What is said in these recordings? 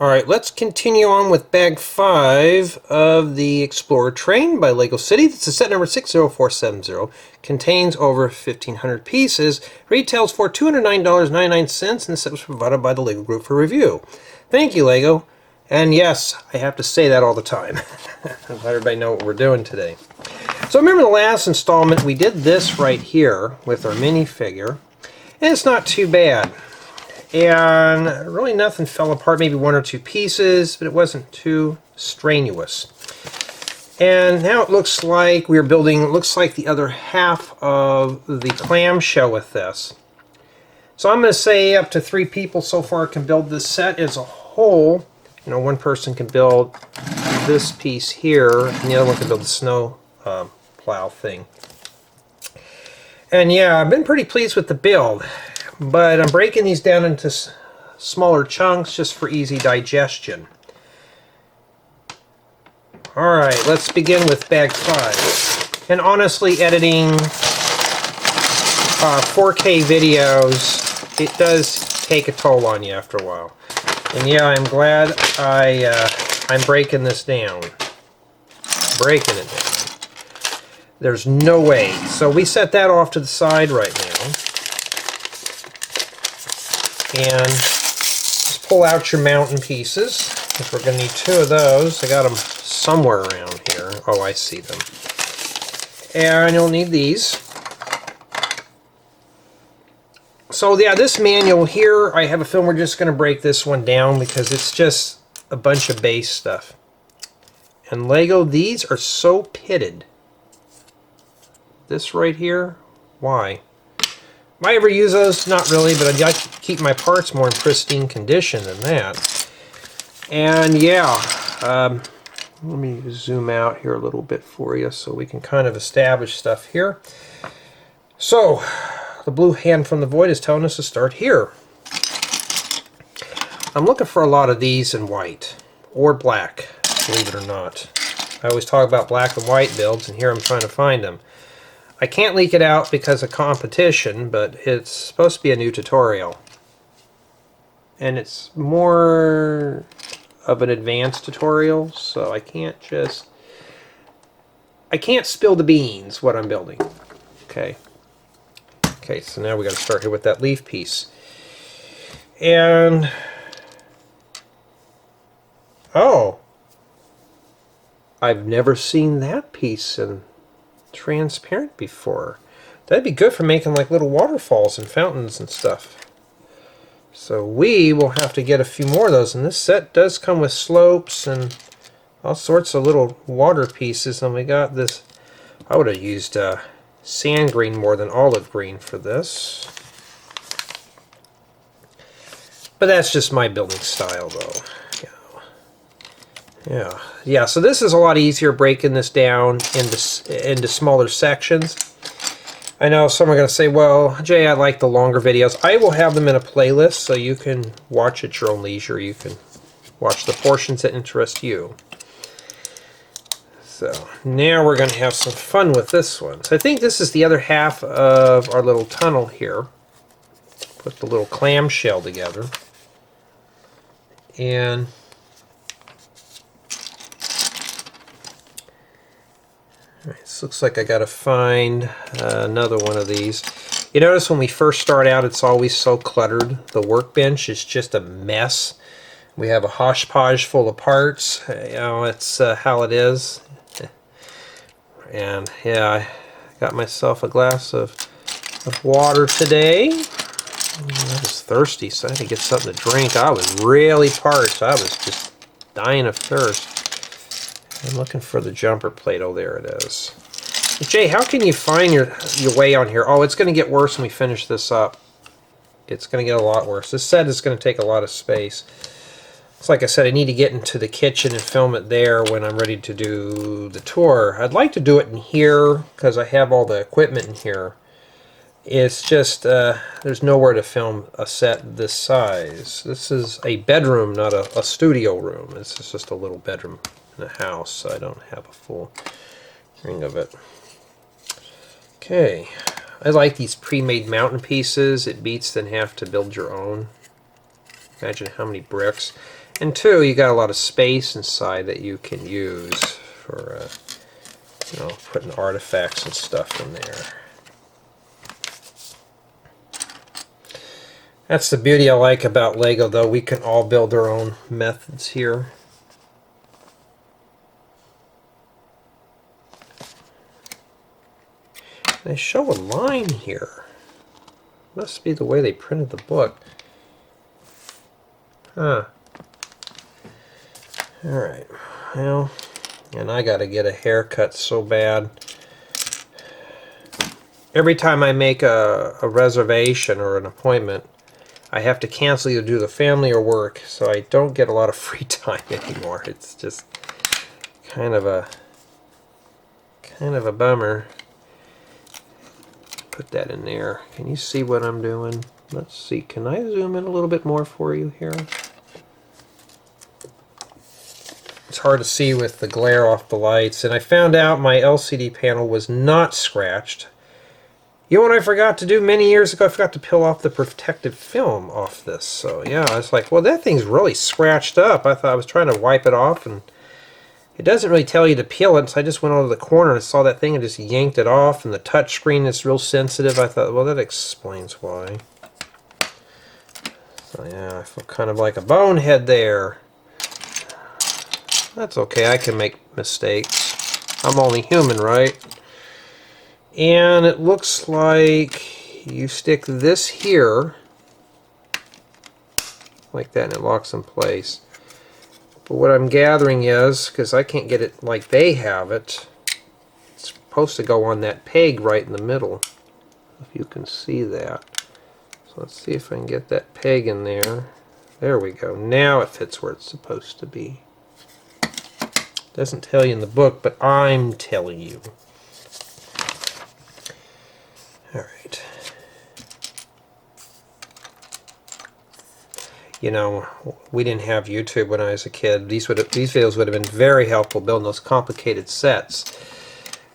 Alright, let's continue on with bag 5 of the Explorer train by LEGO City. This is set number 60470. Contains over 1,500 pieces. Retails for $209.99, and the set was provided by the LEGO Group for review. Thank you, LEGO. And yes, I have to say that all the time. Let everybody know what we're doing today. So remember the last installment, we did this right here with our minifigure. And it's not too bad. And really nothing fell apart, maybe one or two pieces, but it wasn't too strenuous. And now it looks like we're building, it looks like the other half of the clamshell with this. So I'm going to say up to 3 people so far can build this set as a whole. You know, one person can build this piece here, and the other one can build the snow plow thing. And yeah, I've been pretty pleased with the build. But I'm breaking these down into smaller chunks just for easy digestion. Alright, let's begin with bag 5. And honestly, editing 4K videos, it does take a toll on you after a while. And yeah, I'm glad I'm breaking this down. Breaking it down. There's no way. So we set that off to the side right now. And just pull out your mountain pieces, because we're going to need 2 of those. I got them somewhere around here. Oh, I see them. And you'll need these. So yeah, this manual here, I have a feeling we're just going to break this one down because it's just a bunch of base stuff. And LEGO, these are so pitted. This right here, why? Might I ever use those? Not really, but I'd like to keep my parts more in pristine condition than that. And yeah, let me zoom out here a little bit for you so we can kind of establish stuff here. So, the blue hand from the void is telling us to start here. I'm looking for a lot of these in white, or black, believe it or not. I always talk about black and white builds, and here I'm trying to find them. I can't leak it out because of competition, but it's supposed to be a new tutorial. And it's more of an advanced tutorial, so I can't spill the beans what I'm building. Okay. Okay, so now we got to start here with that leaf piece. And oh, I've never seen that piece in transparent before. That'd be good for making like little waterfalls and fountains and stuff. So we will have to get a few more of those, and this set does come with slopes and all sorts of little water pieces. And we got this, I would have used sand green more than olive green for this, but that's just my building style though. Yeah, so this is a lot easier breaking this down into smaller sections. I know some are going to say, well, Jay, I like the longer videos. I will have them in a playlist so you can watch at your own leisure. You can watch the portions that interest you. So now we're going to have some fun with this one. So I think this is the other half of our little tunnel here. Put the little clamshell together. And this looks like I gotta find another one of these. You notice when we first start out, it's always so cluttered. The workbench is just a mess. We have a hodgepodge full of parts. You know, it's how it is. And yeah, I got myself a glass of water today. I was thirsty, so I had to get something to drink. I was really parched. I was just dying of thirst. I'm looking for the jumper plate. Oh, there it is. Jay, how can you find your way on here? Oh, it's going to get worse when we finish this up. It's going to get a lot worse. This set is going to take a lot of space. It's like I said, I need to get into the kitchen and film it there when I'm ready to do the tour. I'd like to do it in here because I have all the equipment in here. It's just there's nowhere to film a set this size. This is a bedroom, not a studio room. This is just a little bedroom in a house, so I don't have a full ring of it. Okay, I like these pre-made mountain pieces. It beats than have to build your own. Imagine how many bricks. And two, you got a lot of space inside that you can use for you know, putting artifacts and stuff in there. That's the beauty I like about Lego, though. We can all build our own methods here. They show a line here. Must be the way they printed the book. Huh. Alright. Well, and I gotta get a haircut so bad. Every time I make a reservation or an appointment, I have to cancel either due to family or work, so I don't get a lot of free time anymore. It's just kind of a bummer. Put that in there. Can you see what I'm doing? Let's see. Can I zoom in a little bit more for you here? It's hard to see with the glare off the lights, and I found out my LCD panel was not scratched. You know what I forgot to do many years ago? I forgot to peel off the protective film off this. So yeah, I was like, well, that thing's really scratched up. I thought I was trying to wipe it off, and it doesn't really tell you to peel it, so I just went over to the corner and saw that thing and just yanked it off, and the touch screen is real sensitive. I thought, well, that explains why. So yeah, I feel kind of like a bonehead there. That's okay, I can make mistakes. I'm only human, right? And it looks like you stick this here, like that, and it locks in place. But what I'm gathering is, because I can't get it like they have it, it's supposed to go on that peg right in the middle, if you can see that. So let's see if I can get that peg in there. There we go. Now it fits where it's supposed to be. Doesn't tell you in the book, but I'm telling you. Alright. You know, we didn't have YouTube when I was a kid. These videos would have been very helpful building those complicated sets.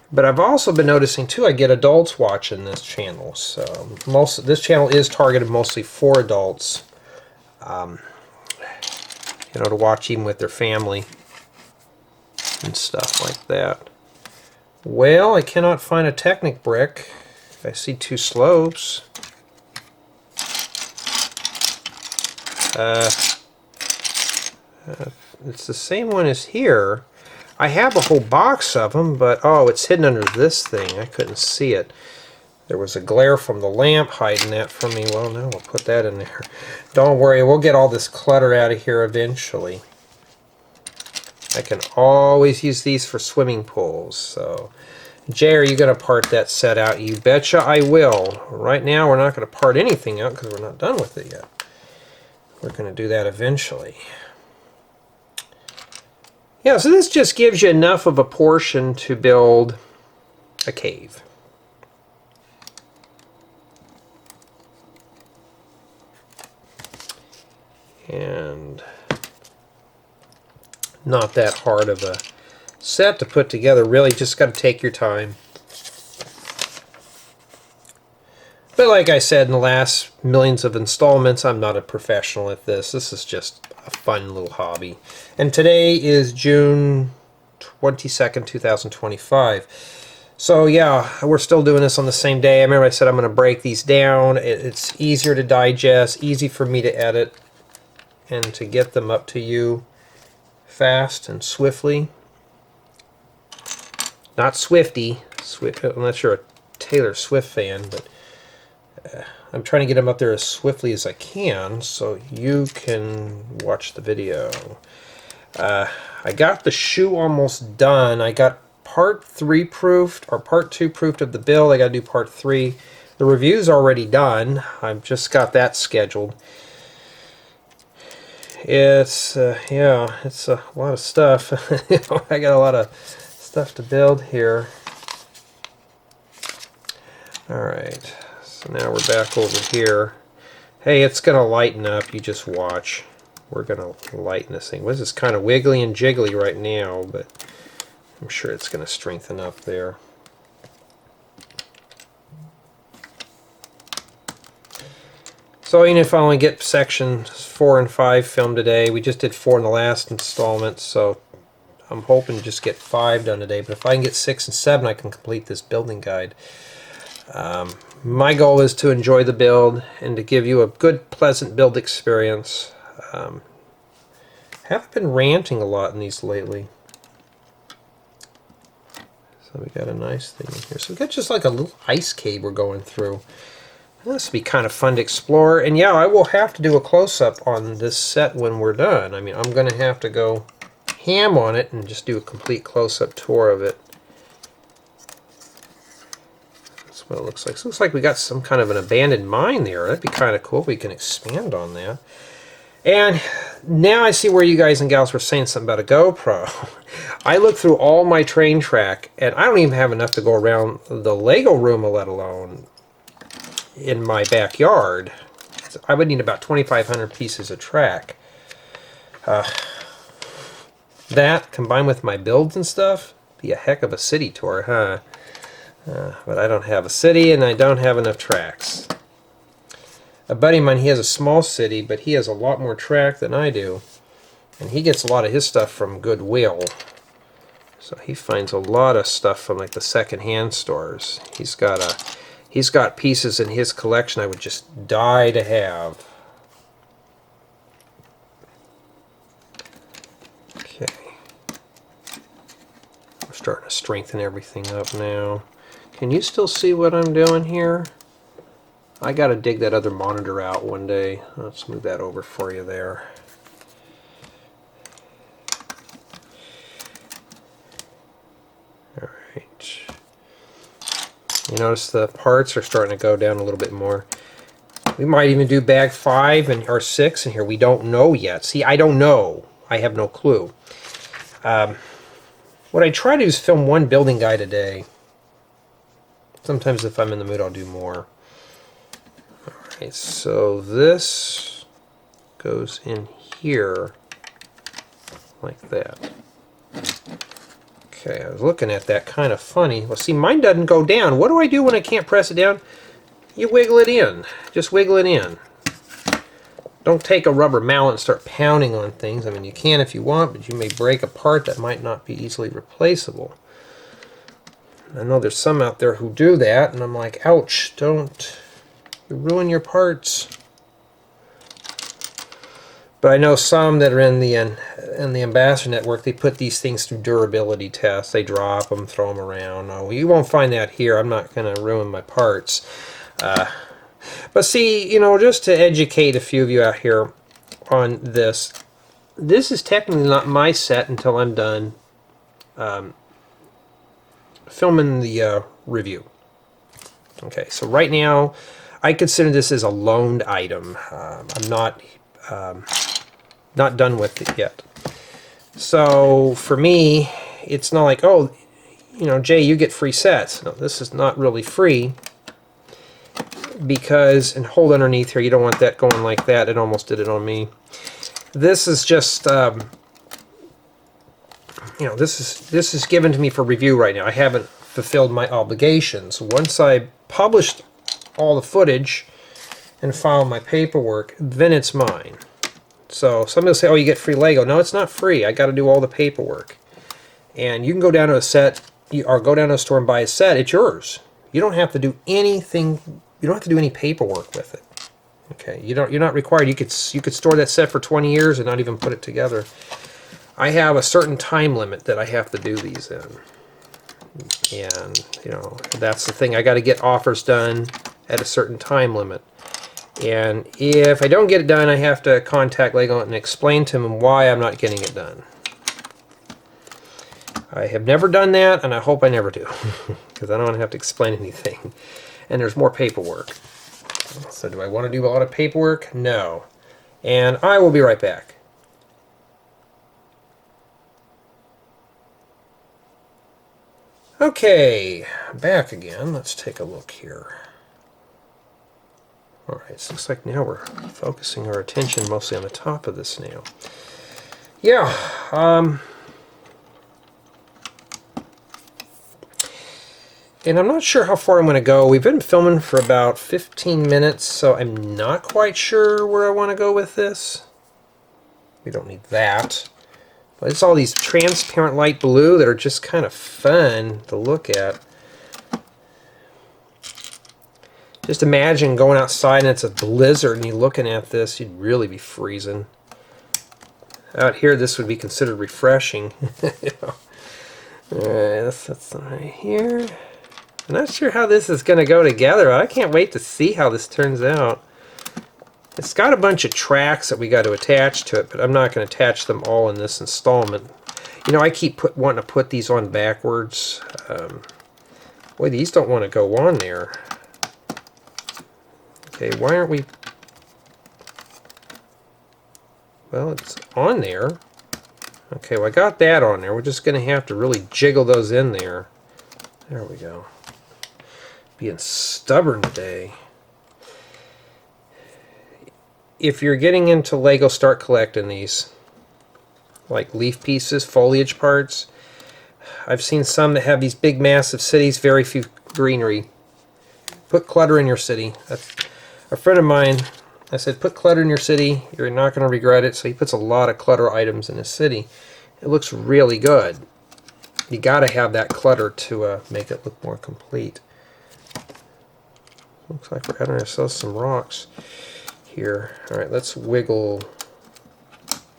But I've also been noticing too, I get adults watching this channel. So this channel is targeted mostly for adults. You know, to watch even with their family and stuff like that. Well, I cannot find a Technic brick. I see two slopes. It's the same one as here. I have a whole box of them, but oh, it's hidden under this thing. I couldn't see it. There was a glare from the lamp hiding that from me. Well, now we'll put that in there. Don't worry, we'll get all this clutter out of here eventually. I can always use these for swimming pools. So, Jay, are you going to part that set out? You betcha I will. Right now, we're not going to part anything out because we're not done with it yet. We're going to do that eventually. Yeah, so this just gives you enough of a portion to build a cave. And not that hard of a set to put together. Really, just got to take your time. But like I said in the last millions of installments, I'm not a professional at this. This is just a fun little hobby. And today is June 22nd, 2025. So yeah, we're still doing this on the same day. I remember I said I'm going to break these down. It's easier to digest, easy for me to edit, and to get them up to you fast and swiftly. Not Swifty, unless you're a Taylor Swift fan, but I'm trying to get them up there as swiftly as I can so you can watch the video. I got the shoe almost done. I got part 3 proofed, or part 2 proofed of the build. I got to do part 3. The review's already done. I've just got that scheduled. It's yeah, it's a lot of stuff. I got a lot of stuff to build here. Alright, so now we're back over here. Hey, it's gonna lighten up, you just watch. We're gonna lighten this thing. This is kind of wiggly and jiggly right now, but I'm sure it's gonna strengthen up there. So even if I only get sections 4 and 5 filmed today, we just did 4 in the last installment, so I'm hoping to just get 5 done today. But if I can get 6 and 7, I can complete this building guide. My goal is to enjoy the build and to give you a good, pleasant build experience. Haven't been ranting a lot in these lately. So we got a nice thing in here. So we got just like a little ice cave we're going through. This will be kind of fun to explore. And yeah, I will have to do a close-up on this set when we're done. I mean, I'm going to have to go ham on it and just do a complete close-up tour of it. That's what it looks like. So it looks like we got some kind of an abandoned mine there. That'd be kind of cool if we can expand on that. And now I see where you guys and gals were saying something about a GoPro. I looked through all my train track, and I don't even have enough to go around the Lego room, let alone in my backyard. So I would need about 2,500 pieces of track. That, combined with my builds and stuff, be a heck of a city tour, huh? But I don't have a city, and I don't have enough tracks. A buddy of mine, he has a small city, but he has a lot more track than I do. And he gets a lot of his stuff from Goodwill. So he finds a lot of stuff from like the second-hand stores. He's got pieces in his collection I would just die to have. Okay. We're starting to strengthen everything up now. Can you still see what I'm doing here? I gotta dig that other monitor out one day. Let's move that over for you there. Alright. You notice the parts are starting to go down a little bit more. We might even do bag 5 and or 6 in here. We don't know yet. See, I don't know. I have no clue. What I try to do is film one building guide a day. Sometimes if I'm in the mood, I'll do more. Alright, so this goes in here like that. Okay, I was looking at that kind of funny. Well, see, mine doesn't go down. What do I do when I can't press it down? You wiggle it in. Just wiggle it in. Don't take a rubber mallet and start pounding on things. I mean, you can if you want, but you may break a part that might not be easily replaceable. I know there's some out there who do that, and I'm like, ouch, don't. You ruin your parts. But I know some that are in the Ambassador Network, they put these things through durability tests. They drop them, throw them around. No, you won't find that here. I'm not going to ruin my parts. But see, you know, just to educate a few of you out here on this, this is technically not my set until I'm done filming the review. Okay, so right now, I consider this as a loaned item. I'm not done with it yet. So for me, it's not like, oh, you know, Jay, you get free sets. No, this is not really free because, and hold underneath here, you don't want that going like that. It almost did it on me. This is just, you know, this is given to me for review right now. I haven't fulfilled my obligations. Once I published all the footage and file my paperwork, then it's mine. So somebody will say, oh, you get free Lego. No, it's not free. I got to do all the paperwork. And you can go down to a set, or go down to a store and buy a set. It's yours. You don't have to do anything. You don't have to do any paperwork with it. Okay, you're not required. You could store that set for 20 years and not even put it together. I have a certain time limit that I have to do these in. And, you know, that's the thing. I got to get offers done at a certain time limit. And if I don't get it done, I have to contact Lego and explain to them why I'm not getting it done. I have never done that, and I hope I never do, because I don't want to have to explain anything. And there's more paperwork. So do I want to do a lot of paperwork? No. And I will be right back. Okay, back again. Let's take a look here. Alright, so it looks like now we're focusing our attention mostly on the top of this now. Yeah, And I'm not sure how far I'm going to go. We've been filming for about 15 minutes, so I'm not quite sure where I want to go with this. We don't need that. But it's all these transparent light blue that are just kind of fun to look at. Just imagine going outside and it's a blizzard and you're looking at this, you'd really be freezing. Out here, this would be considered refreshing. You know. Alright, let's set some right here. I'm not sure how this is going to go together. I can't wait to see how this turns out. It's got a bunch of tracks that we got to attach to it, but I'm not going to attach them all in this installment. You know, I keep wanting to put these on backwards. Boy, these don't want to go on there. Okay, why aren't we... Well, it's on there. Okay, well I got that on there. We're just going to have to really jiggle those in there. There we go. Being stubborn today. If you're getting into Lego, start collecting these. Like leaf pieces, foliage parts. I've seen some that have these big massive cities, very few greenery. Put clutter in your city. That's a friend of mine, I said, put clutter in your city, you're not going to regret it. So he puts a lot of clutter items in his city. It looks really good. You got to have that clutter to make it look more complete. Looks like we're adding ourselves some rocks here. Alright, let's wiggle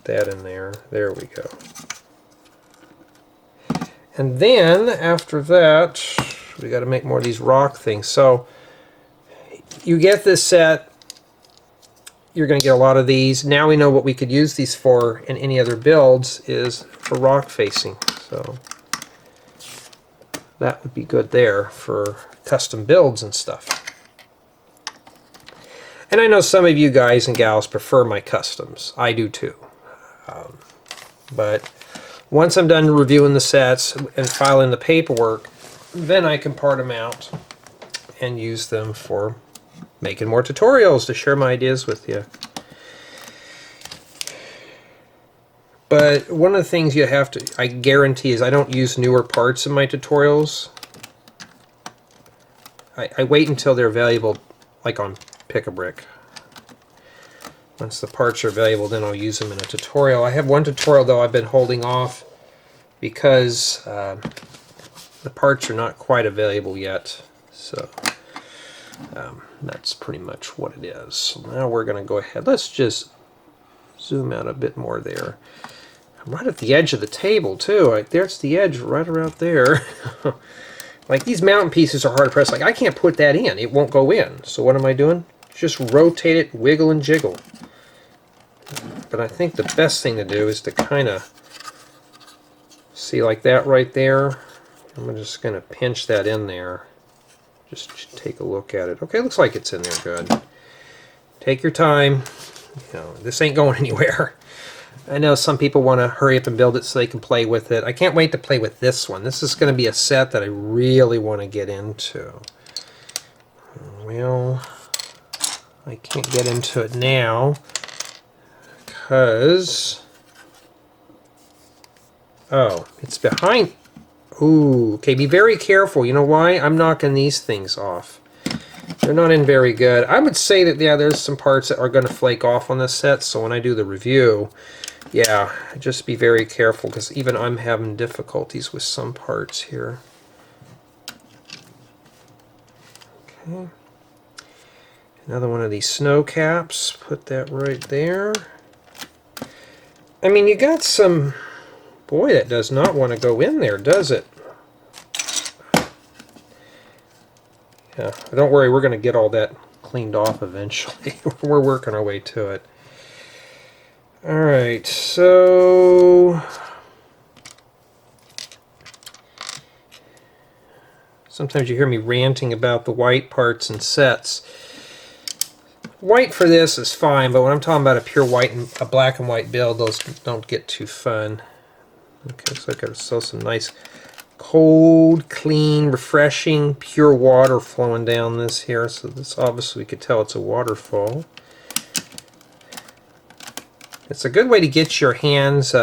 that in there. There we go. And then, after that, we got to make more of these rock things. So, you get this set, you're going to get a lot of these. Now we know what we could use these for in any other builds is for rock facing. So, that would be good there for custom builds and stuff. And I know some of you guys and gals prefer my customs. I do too. But once I'm done reviewing the sets and filing the paperwork, then I can part them out and use them for making more tutorials to share my ideas with you. But one of the things you have to, I guarantee, is I don't use newer parts in my tutorials. I wait until they're available, like on Pick-a-Brick. Once the parts are available, then I'll use them in a tutorial. I have one tutorial, though, I've been holding off because the parts are not quite available yet. So that's pretty much what it is. So now we're going to go ahead. Let's just zoom out a bit more there. I'm right at the edge of the table, too. There's the edge right around there. Like, these mountain pieces are hard to press. Like, I can't put that in. It won't go in. So what am I doing? Just rotate it, wiggle and jiggle. But I think the best thing to do is to kind of see like that right there. I'm just going to pinch that in there. Just take a look at it. Okay, looks like it's in there good. Take your time. You know, this ain't going anywhere. I know some people want to hurry up and build it so they can play with it. I can't wait to play with this one. This is going to be a set that I really want to get into. Well, I can't get into it now because... Oh, it's behind... Ooh, okay, be very careful. You know why? I'm knocking these things off. They're not in very good. I would say that, yeah, there's some parts that are going to flake off on this set, so when I do the review, yeah, just be very careful, because even I'm having difficulties with some parts here. Okay. Another one of these snow caps. Put that right there. I mean, you got some... Boy, that does not want to go in there, does it? Yeah, don't worry, we're going to get all that cleaned off eventually. We're working our way to it. Alright, so... Sometimes you hear me ranting about the white parts and sets. White for this is fine, but when I'm talking about a pure white and a black and white build, those don't get too fun. Okay, so I've got some nice cold, clean, refreshing, pure water flowing down this here. So this obviously we could tell it's a waterfall. It's a good way to get your hands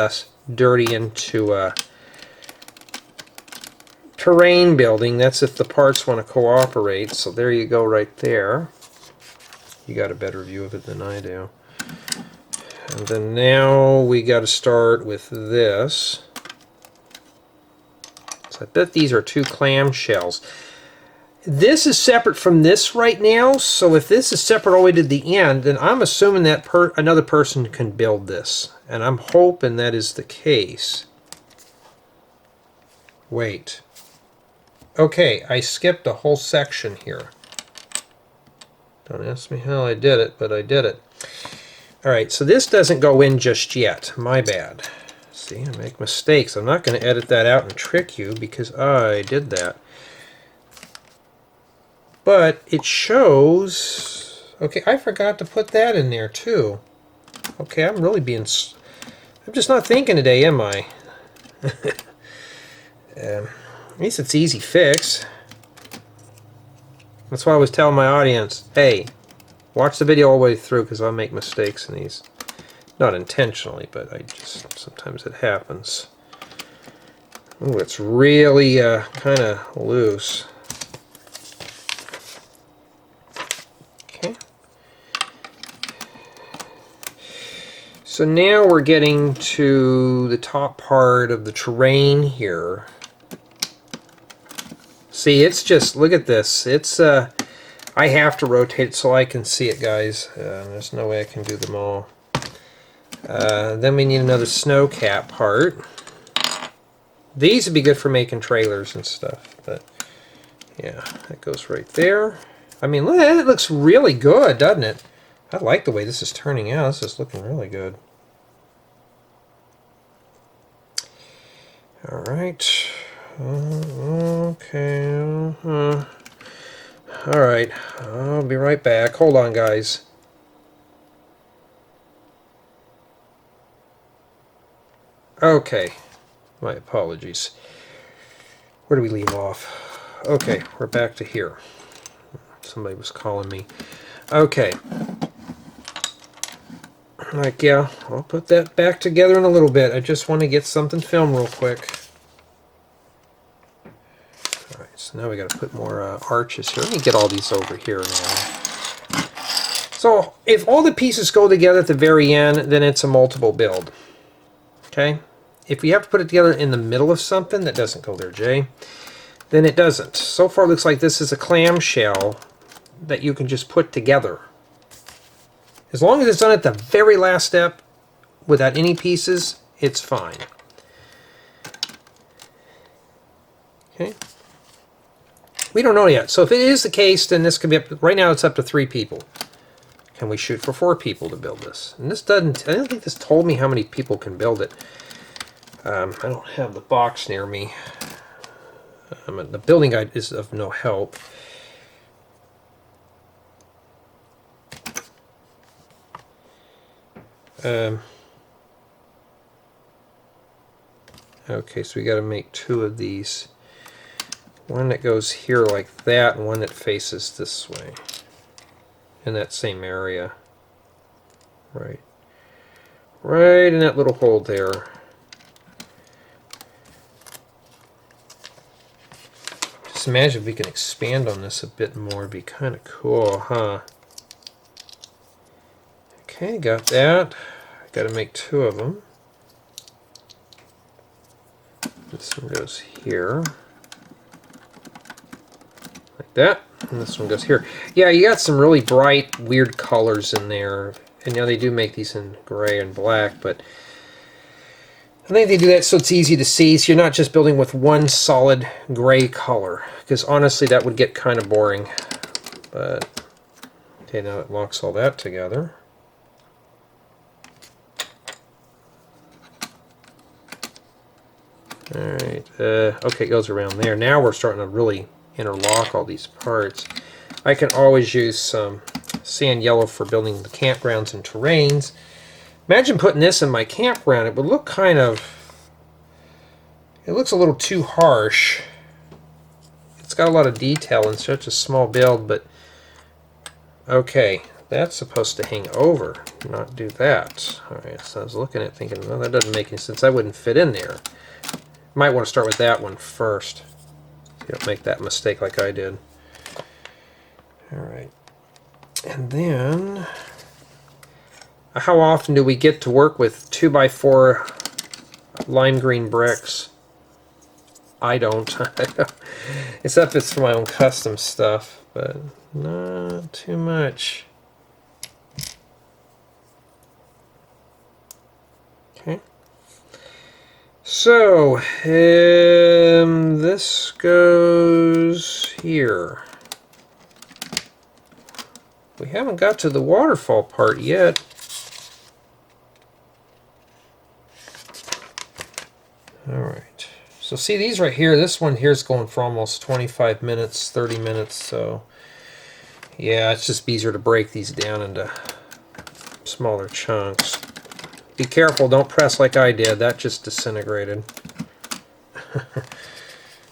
dirty into terrain building. That's if the parts want to cooperate. So there you go right there. You got a better view of it than I do. And then now we got to start with this. So I bet these are 2 clamshells. This is separate from this right now, so if this is separate all the way to the end, then I'm assuming that another person can build this. And I'm hoping that is the case. Wait. Okay, I skipped a whole section here. Don't ask me how I did it, but I did it. Alright, so this doesn't go in just yet. My bad. See, I make mistakes. I'm not going to edit that out and trick you because I did that. But it shows... Okay, I forgot to put that in there too. Okay, I'm really being... I'm just not thinking today, am I? At least it's easy fix. That's why I was telling my audience, hey, watch the video all the way through because I'll make mistakes in these. Not intentionally, but I just... sometimes it happens. Ooh, it's really kind of loose. Okay. So now we're getting to the top part of the terrain here. See, it's just, look at this. It's, I have to rotate it so I can see it, guys. There's no way I can do them all. Then we need another snow cap part. These would be good for making trailers and stuff, but yeah, that goes right there. I mean, look, it looks really good, doesn't it? I like the way this is turning out. This is looking really good. All right. Okay. All right. I'll be right back. Hold on, guys. Okay. My apologies. Where do we leave off? Okay, we're back to here. Somebody was calling me. Okay. Like, yeah, I'll put that back together in a little bit. I just want to get something filmed real quick. Alright, so now we got to put more arches here. Let me get all these over here now. So, if all the pieces go together at the very end, then it's a multiple build. Okay? If we have to put it together in the middle of something, that doesn't go there, Jay, then it doesn't. So far it looks like this is a clamshell that you can just put together. As long as it's done at the very last step without any pieces, it's fine. Okay. We don't know yet. So if it is the case, then this could be up, right now it's up to 3 people. Can we shoot for 4 people to build this? And this doesn't, I don't think this told me how many people can build it. I don't have the box near me. The building guide is of no help. Okay, so we got to make 2 of these. One that goes here like that, and one that faces this way. In that same area. Right. Right in that little hole there. Just imagine if we can expand on this a bit more. It'd be kind of cool, huh? Okay, got that. Got to make 2 of them. This one goes here. Like that. And this one goes here. Yeah, you got some really bright, weird colors in there. And you know, they do make these in gray and black, but I think they do that so it's easy to see, so you're not just building with one solid gray color. Because honestly, that would get kind of boring. But, okay, now it locks all that together. Alright, okay, it goes around there. Now we're starting to really interlock all these parts. I can always use some sand yellow for building the campgrounds and terrains. Imagine putting this in my campground. It would look kind of... It looks a little too harsh. It's got a lot of detail in such a small build, but... Okay, that's supposed to hang over, not do that. Alright, so I was looking at it thinking, well, that doesn't make any sense. That wouldn't fit in there. Might want to start with that one first. You don't make that mistake like I did. Alright. And then, how often do we get to work with 2x4 lime green bricks? I don't. Except it's for my own custom stuff, but not too much. Okay. So, this goes here. We haven't got to the waterfall part yet. Alright. So see these right here, this one here is going for almost 25 minutes, 30 minutes, so yeah, it's just easier to break these down into smaller chunks. Be careful, don't press like I did, that just disintegrated.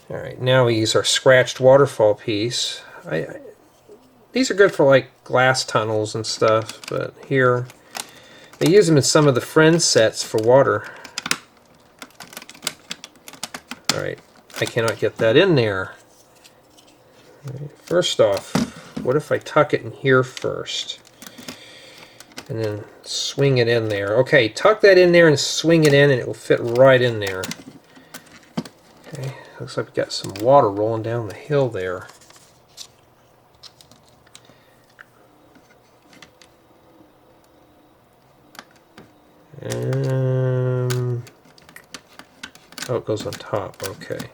Alright, now we use our scratched waterfall piece. These are good for like glass tunnels and stuff, but here, they use them in some of the friend sets for water. Alright, I cannot get that in there. Right, first off, what if I tuck it in here first? And then swing it in there. Okay, tuck that in there and swing it in and it will fit right in there. Okay, looks like we've got some water rolling down the hill there. Oh, it goes on top. Okay.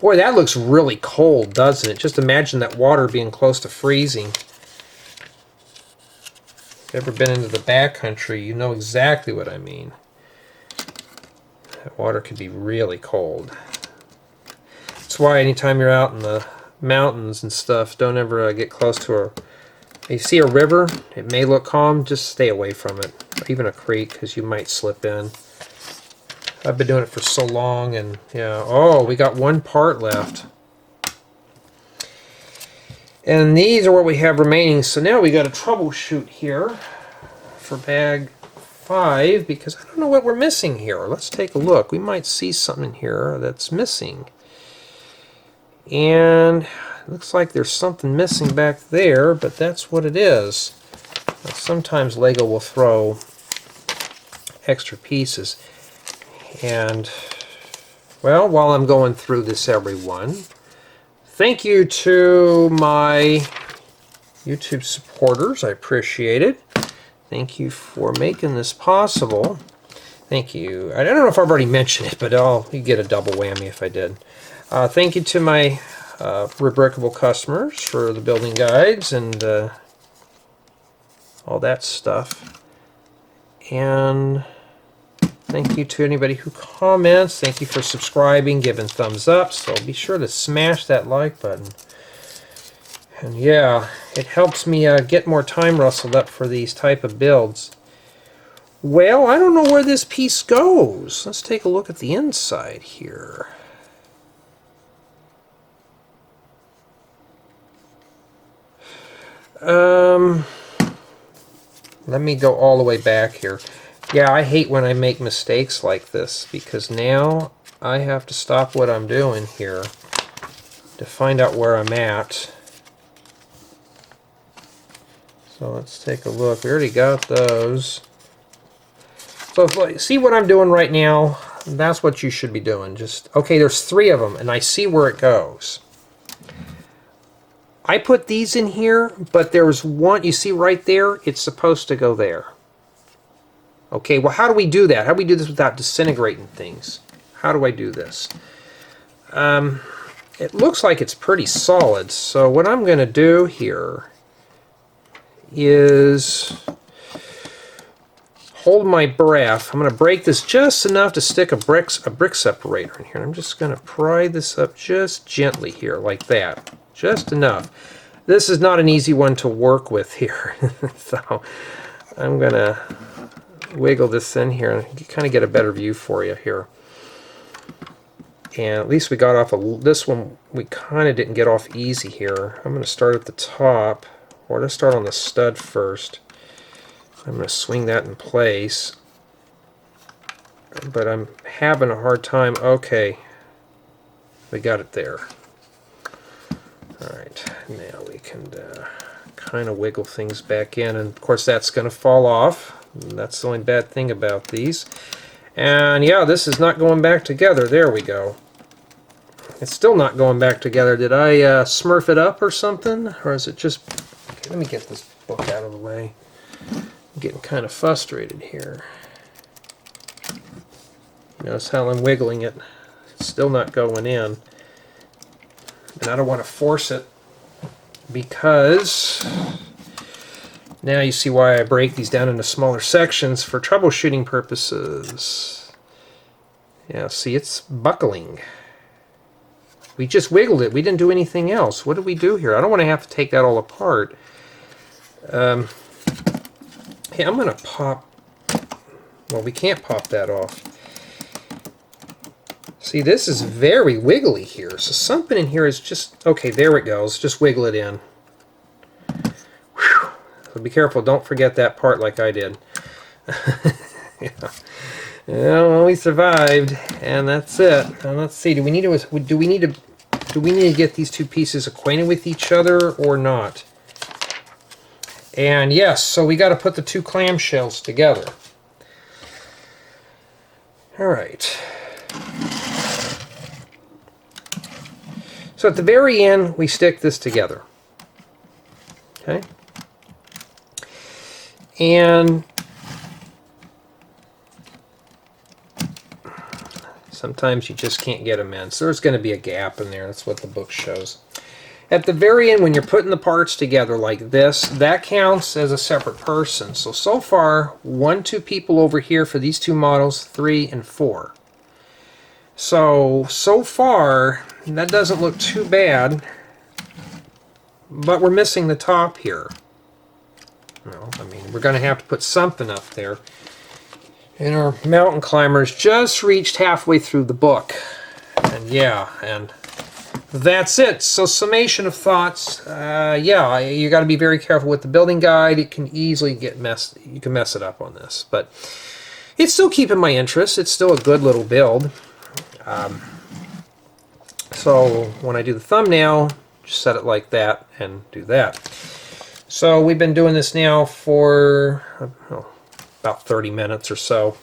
Boy, that looks really cold, doesn't it? Just imagine that water being close to freezing. If you've ever been into the backcountry, you know exactly what I mean. That water can be really cold. That's why anytime you're out in the mountains and stuff, don't ever get close to a... If you see a river, it may look calm, just stay away from it. Or even a creek, because you might slip in. I've been doing it for so long, and yeah. Oh, we got one part left. And these are what we have remaining. So now we got a troubleshoot here for bag 5, because I don't know what we're missing here. Let's take a look. We might see something here that's missing. And it looks like there's something missing back there, but that's what it is. Now, sometimes Lego will throw extra pieces. And, well, while I'm going through this, everyone, thank you to my YouTube supporters. I appreciate it. Thank you for making this possible. Thank you. I don't know if I've already mentioned it, but you get a double whammy if I did. Thank you to my Rebrickable customers for the building guides and all that stuff. And thank you to anybody who comments. Thank you for subscribing, giving thumbs up. So be sure to smash that like button. And yeah, it helps me get more time rustled up for these type of builds. Well, I don't know where this piece goes. Let's take a look at the inside here. Let me go all the way back here. Yeah, I hate when I make mistakes like this, because now I have to stop what I'm doing here to find out where I'm at. So let's take a look. We already got those. So see what I'm doing right now? That's what you should be doing. Just, okay, there's 3 of them, and I see where it goes. I put these in here, but there's one, you see right there, it's supposed to go there. Okay, well, how do we do that? How do we do this without disintegrating things? How do I do this? It looks like it's pretty solid, so what I'm going to do here is hold my breath. I'm going to break this just enough to stick a brick separator in here. I'm just going to pry this up just gently here, like that. Just enough. This is not an easy one to work with here. So I'm going to wiggle this in here and kind of get a better view for you here. And at least we got off this one. We kind of didn't get off easy here. I'm going to start at the top, or let's start on the stud first. I'm going to swing that in place, but I'm having a hard time. Okay, we got it there. now we can kind of wiggle things back in, and of course that's going to fall off. That's the only bad thing about these. And yeah, this is not going back together. There we go. It's still not going back together. Did I smurf it up or something? Or is it just... Okay, let me get this book out of the way. I'm getting kind of frustrated here. Notice how I'm wiggling it. It's still not going in. And I don't want to force it because now you see why I break these down into smaller sections for troubleshooting purposes. Yeah, see, it's buckling. We just wiggled it. We didn't do anything else. What did we do here? I don't want to have to take that all apart. Hey, I'm going to pop... Well, we can't pop that off. See, this is very wiggly here. So something in here is just... Okay, there it goes. Just wiggle it in. Whew. So be careful. Don't forget that part like I did. Yeah. Well, we survived, and that's it. Now, let's see. Do we need to get these two pieces acquainted with each other or not? And yes, so we got to put the two clamshells together. All right. So at the very end, we stick this together. Okay. And sometimes you just can't get them in. So there's going to be a gap in there. That's what the book shows. At the very end, when you're putting the parts together like this, that counts as a separate person. So far, 1, 2 people over here for these two models, 3 and 4. So far, that doesn't look too bad, but we're missing the top here. Well, I mean, we're going to have to put something up there. And our mountain climbers just reached halfway through the book. And yeah, and that's it. So Summation of Thoughts, yeah, you got to be very careful with the building guide. It can easily get messed, you can mess it up on this. But it's still keeping my interest. It's still a good little build. So when I do the thumbnail, just set it like that and do that. So we've been doing this now for about 30 minutes or so.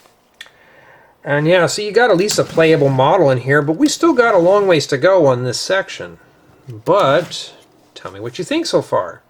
And yeah, so you got at least a playable model in here, but we still got a long ways to go on this section. But tell me what you think so far.